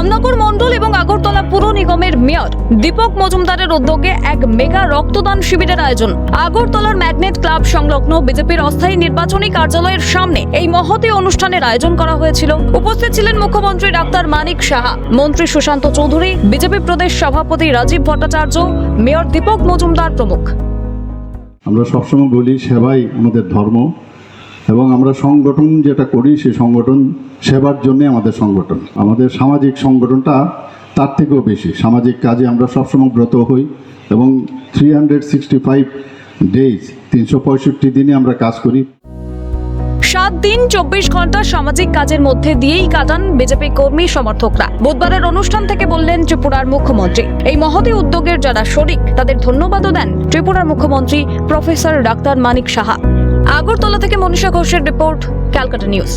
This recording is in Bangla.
রামনগর মণ্ডল এবং আগরতলা পুর নিগমের মেয়র দীপক মজুমদারের উদ্যোগে এক মেগা রক্তদান শিবিরের আয়োজন। আগরতলার ম্যাগনেট ক্লাব সংলগ্ন বিজেপির অস্থায়ী নির্বাচনী কার্যালয়ের সামনে এই মহতী অনুষ্ঠানের আয়োজন করা হয়েছিল। উপস্থিত ছিলেন মুখ্যমন্ত্রী ডাক্তার মানিক সাহা, মন্ত্রী সুশান্ত চৌধুরী, বিজেপি প্রদেশ সভাপতি রাজীব ভট্টাচার্য, মেয়র দীপক মজুমদার প্রমুখ। আমরা সবসময় বলি সেবাই আমাদের ধর্ম, এবং আমরা সংগঠন যেটা করি সেই সংগঠন সেবার জন্য আমাদের সংগঠন। আমাদের সামাজিক সংগঠনটা তার থেকেও বেশি। সামাজিক কাজে আমরা সবসময় ব্রত হই এবং 365 ডেজ 365 দিনে আমরা কাজ করি। 7 দিন 24 ঘন্টা সামাজিক কাজের মধ্যে দিয়েই কাটান বিজেপি কর্মী সমর্থকরা। বুধবারের অনুষ্ঠান থেকে বললেন ত্রিপুরার মুখ্যমন্ত্রী। এই মহতী উদ্যোগের যারা শরিক তাদের ধন্যবাদও দেন ত্রিপুরার মুখ্যমন্ত্রী প্রফেসর ডাক্তার মানিক সাহা। আগরতলা থেকে মনীষা ঘোষের রিপোর্ট, ক্যালকাটা নিউজ।